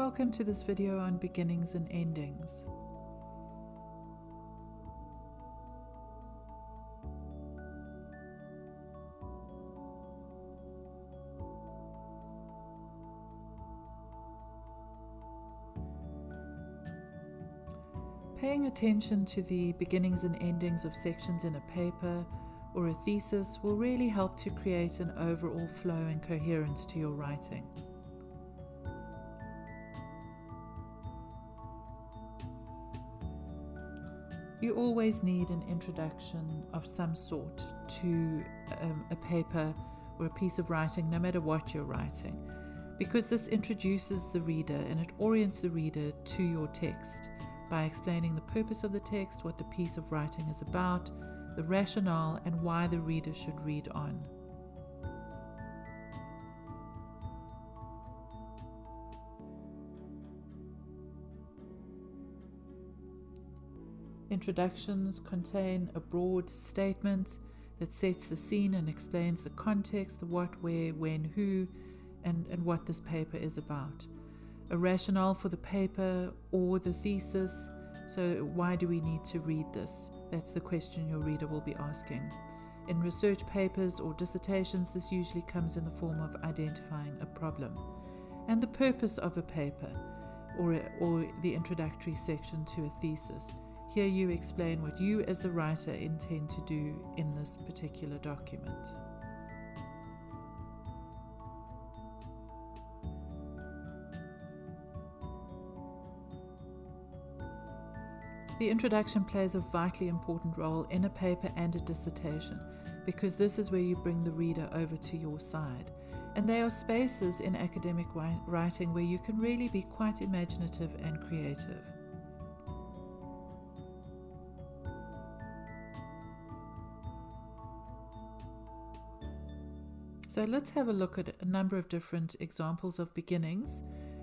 Welcome to this video on beginnings and endings. Paying attention to the beginnings and endings of sections in a paper or a thesis will really help to create an overall flow and coherence to your writing. You always need an introduction of some sort to a paper or a piece of writing, no matter what you're writing, because this introduces the reader and it orients the reader to your text by explaining the purpose of the text, what the piece of writing is about, the rationale, and why the reader should read on. Introductions contain a broad statement that sets the scene and explains the context, the what, where, when, who, and what this paper is about. A rationale for the paper or the thesis. So why do we need to read this? That's the question your reader will be asking. In research papers or dissertations, this usually comes in the form of identifying a problem. And the purpose of a paper or the introductory section to a thesis. Here you explain what you as the writer intend to do in this particular document. The introduction plays a vitally important role in a paper and a dissertation, because this is where you bring the reader over to your side. And there are spaces in academic writing where you can really be quite imaginative and creative. So let's have a look at a number of different examples of beginnings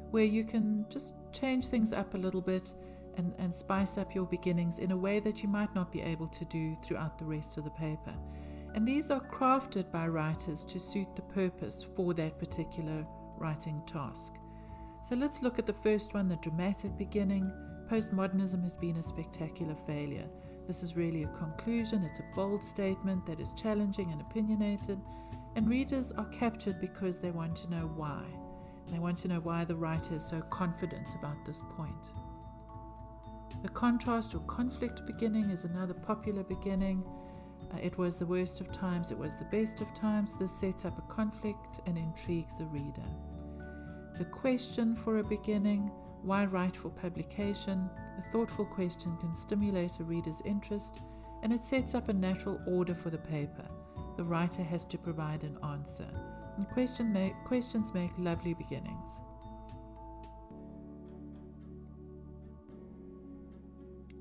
where you can just change things up a little bit and spice up your beginnings in a way that you might not be able to do throughout the rest of the paper. And these are crafted by writers to suit the purpose for that particular writing task. So let's look at the first one, the dramatic beginning. Postmodernism has been a spectacular failure. This is really a conclusion. It's a bold statement that is challenging and opinionated. And readers are captured because they want to know why. They want to know why the writer is so confident about this point. The contrast or conflict beginning is another popular beginning. It was the worst of times, it was the best of times. This sets up a conflict and intrigues the reader. The question for a beginning, why write for publication? A thoughtful question can stimulate a reader's interest, and it sets up a natural order for the paper. The writer has to provide an answer. And questions make lovely beginnings.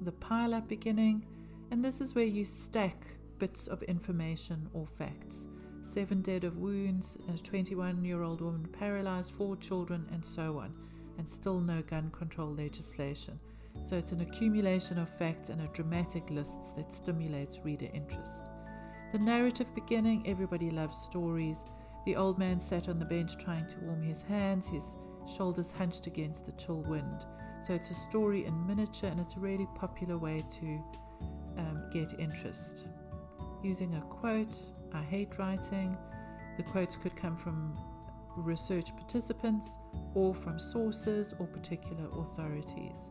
The pile-up beginning, and this is where you stack bits of information or facts. 7 dead of wounds, a 21-year-old woman paralyzed, 4 children, and so on, and still no gun control legislation. So it's an accumulation of facts and a dramatic list that stimulates reader interest. The narrative beginning, everybody loves stories. The old man sat on the bench trying to warm his hands, his shoulders hunched against the chill wind. So it's a story in miniature, and it's a really popular way to get interest. Using a quote, I hate writing. The quotes could come from research participants or from sources or particular authorities.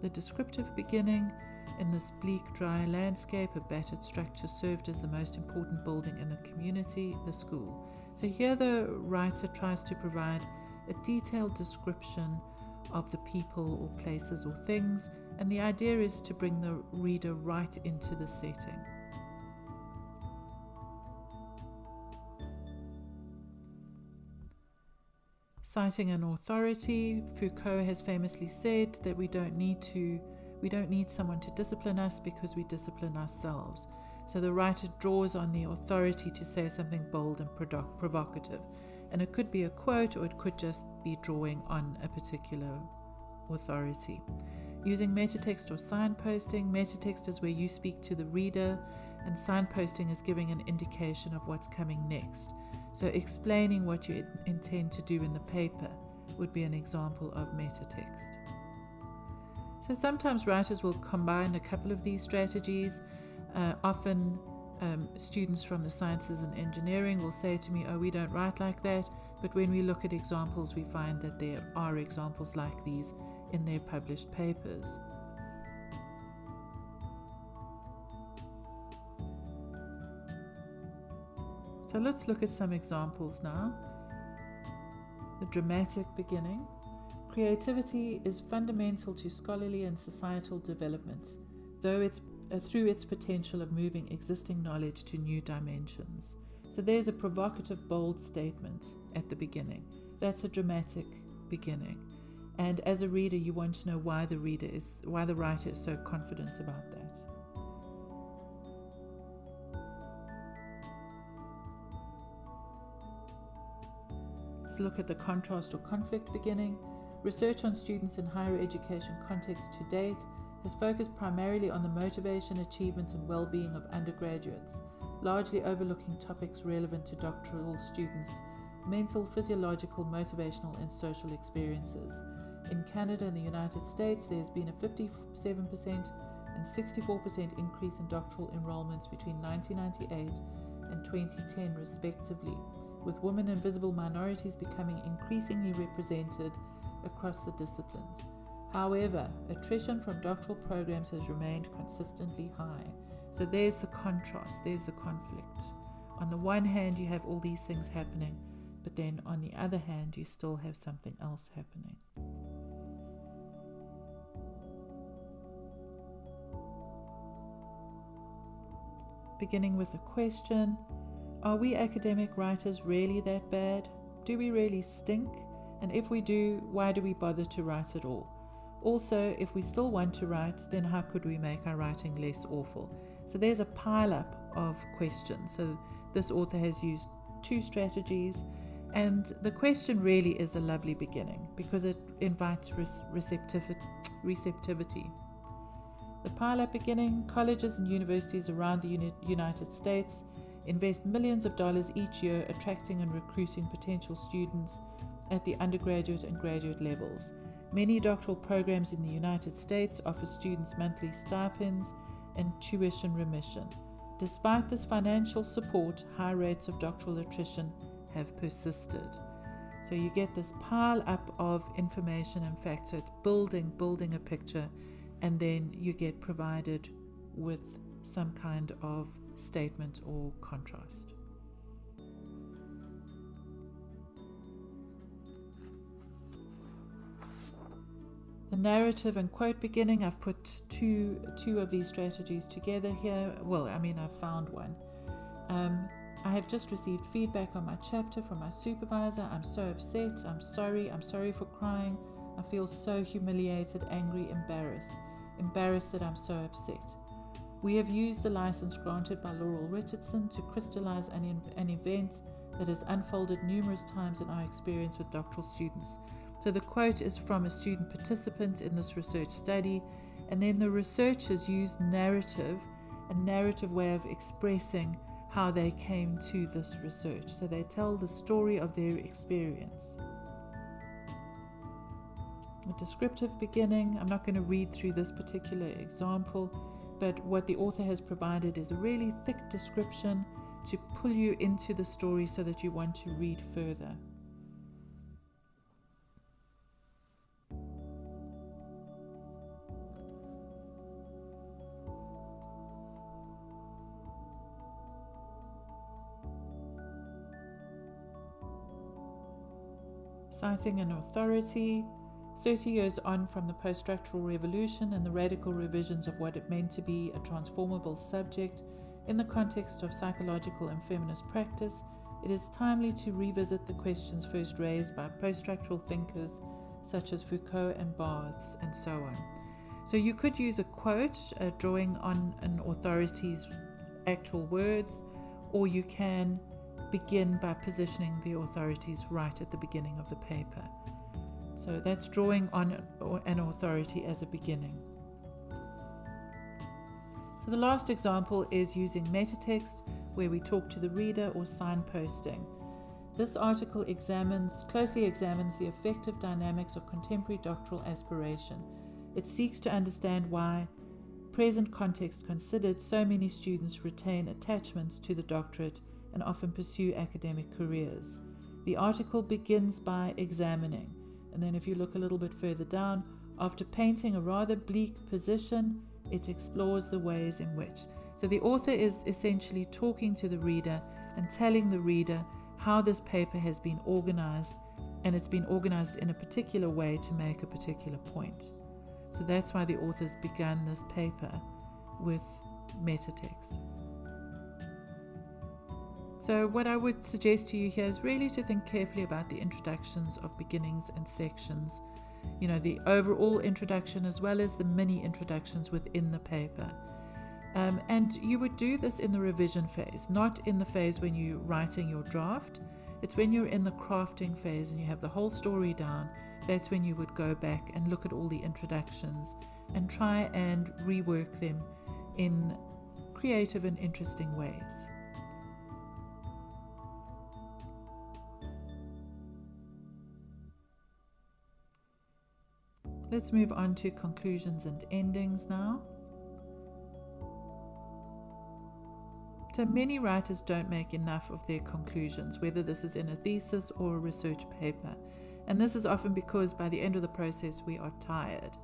The descriptive beginning, in this bleak, dry landscape, a battered structure served as the most important building in the community, the school. So here the writer tries to provide a detailed description of the people or places or things, and the idea is to bring the reader right into the setting. Citing an authority, Foucault has famously said that we don't need someone to discipline us because we discipline ourselves. So the writer draws on the authority to say something bold and provocative. And it could be a quote, or it could just be drawing on a particular authority. Using metatext or signposting. Metatext is where you speak to the reader, and signposting is giving an indication of what's coming next. So explaining what you intend to do in the paper. would be an example of metatext. So sometimes writers will combine a couple of these strategies. Often students from the sciences and engineering will say to me, oh, we don't write like that. But when we look at examples, we find that there are examples like these in their published papers. So let's look at some examples now. The dramatic beginning. Creativity is fundamental to scholarly and societal development, though it's through its potential of moving existing knowledge to new dimensions. So there's a provocative, bold statement at the beginning. That's a dramatic beginning. And as a reader, you want to know why the writer is so confident about that. Let's look at the contrast or conflict beginning. Research on students in higher education context to date has focused primarily on the motivation, achievement, and well-being of undergraduates, largely overlooking topics relevant to doctoral students' mental, physiological, motivational, and social experiences. In Canada and the United States, there has been a 57% and 64% increase in doctoral enrollments between 1998 and 2010, respectively, with women and visible minorities becoming increasingly represented across the disciplines. However, attrition from doctoral programs has remained consistently high. So there's the contrast, there's the conflict. On the one hand, you have all these things happening, but then on the other hand, you still have something else happening. Beginning with a question. Are we academic writers really that bad? Do we really stink? And if we do, why do we bother to write at all? Also, if we still want to write, then how could we make our writing less awful? So there's a pile-up of questions. So this author has used two strategies, and the question really is a lovely beginning because it invites receptivity. The pile-up beginning. Colleges and universities around the United States invest millions of dollars each year attracting and recruiting potential students at the undergraduate and graduate levels. Many doctoral programs in the United States offer students monthly stipends and tuition remission. Despite this financial support, high rates of doctoral attrition have persisted. So you get this pile up of information and facts. So it's building a picture, and then you get provided with some kind of statement or contrast. The narrative and quote beginning. I've put two of these strategies together here. Well, I've found one. I have just received feedback on my chapter from my supervisor. I'm so upset. I'm sorry for crying. I feel so humiliated, angry, embarrassed that I'm so upset. We have used the license granted by Laurel Richardson to crystallize an event that has unfolded numerous times in our experience with doctoral students. So the quote is from a student participant in this research study, and then the researchers used a narrative way of expressing how they came to this research. So they tell the story of their experience. A descriptive beginning. I'm not going to read through this particular example, but what the author has provided is a really thick description to pull you into the story so that you want to read further. Citing an authority. 30 years on from the post-structural revolution and the radical revisions of what it meant to be a transformable subject in the context of psychological and feminist practice, it is timely to revisit the questions first raised by post-structural thinkers such as Foucault and Barthes, and so on. So you could use a quote, drawing on an authority's actual words, or you can begin by positioning the authorities right at the beginning of the paper. So that's drawing on an authority as a beginning. So the last example is using metatext, where we talk to the reader, or signposting. This article closely examines the effective dynamics of contemporary doctoral aspiration. It seeks to understand why, present context considered, so many students retain attachments to the doctorate and often pursue academic careers. The article begins by examining, and then if you look a little bit further down, after painting a rather bleak position, it explores the ways in which. So the author is essentially talking to the reader and telling the reader how this paper has been organized, and it's been organized in a particular way to make a particular point. So that's why the author's begun this paper with metatext. So what I would suggest to you here is really to think carefully about the introductions of beginnings and sections, the overall introduction as well as the mini introductions within the paper. And you would do this in the revision phase, not in the phase when you're writing your draft. It's when you're in the crafting phase and you have the whole story down. That's when you would go back and look at all the introductions and try and rework them in creative and interesting ways. Let's move on to conclusions and endings now. So many writers don't make enough of their conclusions, whether this is in a thesis or a research paper. And this is often because by the end of the process we are tired.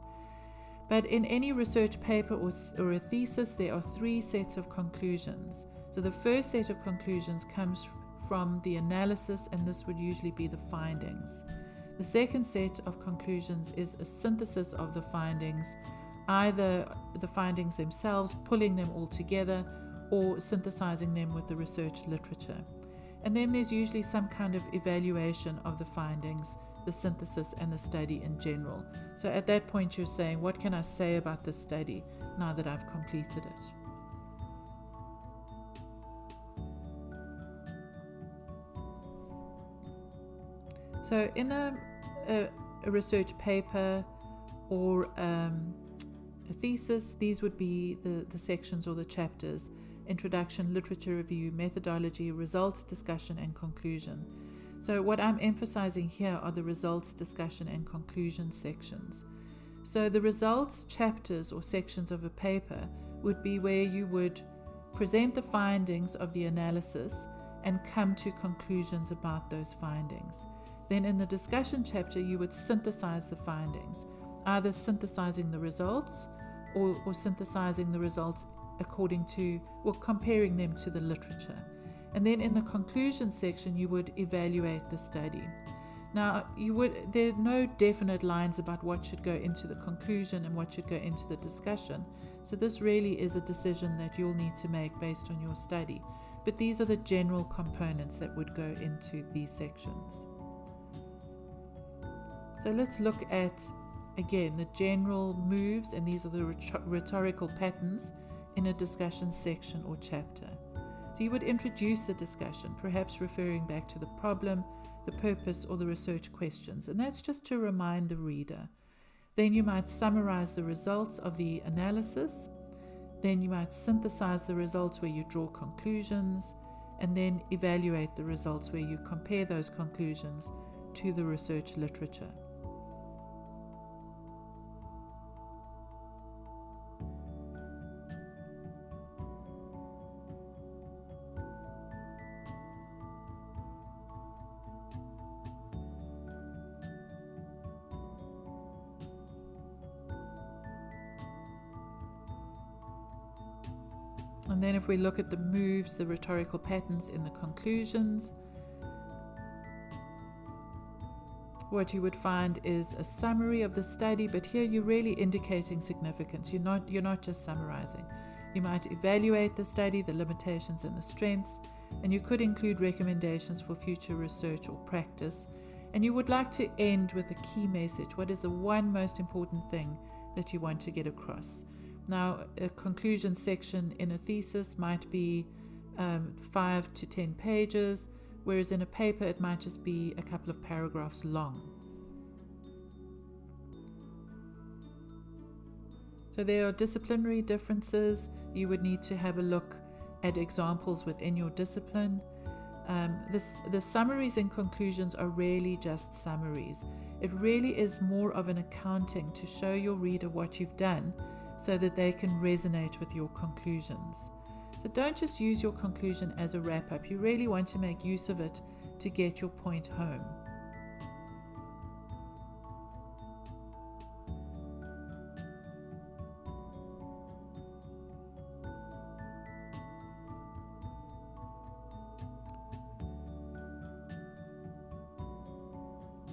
But in any research paper or a thesis, there are 3 sets of conclusions. So the first set of conclusions comes from the analysis, and this would usually be the findings. The second set of conclusions is a synthesis of the findings, either the findings themselves, pulling them all together, or synthesizing them with the research literature. And then there's usually some kind of evaluation of the findings, the synthesis, and the study in general. So at that point you're saying, what can I say about this study now that I've completed it? So in a research paper or a thesis, these would be the sections or the chapters: introduction, literature review, methodology, results, discussion, and conclusion. So what I'm emphasizing here are the results, discussion, and conclusion sections. So the results chapters or sections of a paper would be where you would present the findings of the analysis and come to conclusions about those findings. Then in the discussion chapter, you would synthesize the findings, either synthesizing the results or synthesizing the results according to, or comparing them to the literature. And then in the conclusion section, you would evaluate the study. Now, there are no definite lines about what should go into the conclusion and what should go into the discussion. So this really is a decision that you'll need to make based on your study. But these are the general components that would go into these sections. So let's look at, again, the general moves, and these are the rhetorical patterns in a discussion section or chapter. So you would introduce the discussion, perhaps referring back to the problem, the purpose, or the research questions, and that's just to remind the reader. Then you might summarize the results of the analysis. Then you might synthesize the results where you draw conclusions, and then evaluate the results where you compare those conclusions to the research literature. And then if we look at the moves, the rhetorical patterns in the conclusions, what you would find is a summary of the study, but here you're really indicating significance. You're not just summarizing. You might evaluate the study, the limitations and the strengths, and you could include recommendations for future research or practice. And you would like to end with a key message. What is the one most important thing that you want to get across? Now, a conclusion section in a thesis might be 5 to 10 pages, whereas in a paper it might just be a couple of paragraphs long. So there are disciplinary differences. You would need to have a look at examples within your discipline. The summaries and conclusions are really just summaries. It really is more of an accounting to show your reader what you've done so that they can resonate with your conclusions. So don't just use your conclusion as a wrap-up. You really want to make use of it to get your point home.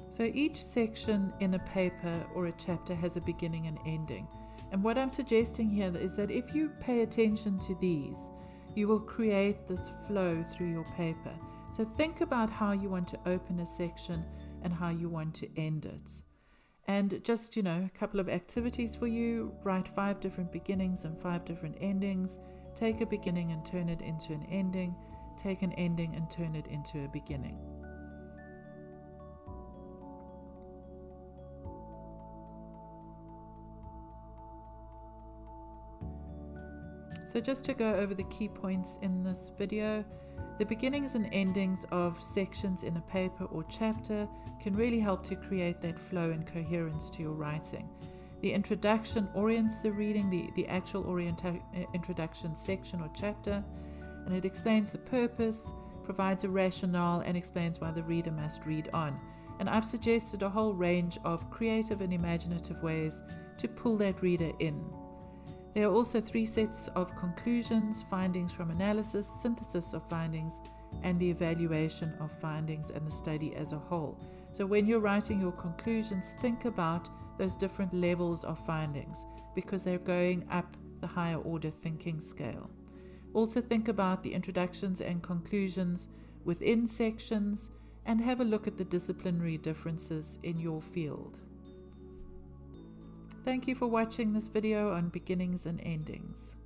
So each section in a paper or a chapter has a beginning and ending. And what I'm suggesting here is that if you pay attention to these, you will create this flow through your paper. So think about how you want to open a section and how you want to end it. And just, a couple of activities for you. Write 5 different beginnings and 5 different endings. Take a beginning and turn it into an ending. Take an ending and turn it into a beginning. So just to go over the key points in this video, the beginnings and endings of sections in a paper or chapter can really help to create that flow and coherence to your writing. The introduction orients the reading, the actual introduction section or chapter, and it explains the purpose, provides a rationale, and explains why the reader must read on. And I've suggested a whole range of creative and imaginative ways to pull that reader in. There are also 3 sets of conclusions, findings from analysis, synthesis of findings, and the evaluation of findings and the study as a whole. So when you're writing your conclusions, think about those different levels of findings because they're going up the higher order thinking scale. Also think about the introductions and conclusions within sections and have a look at the disciplinary differences in your field. Thank you for watching this video on beginnings and endings.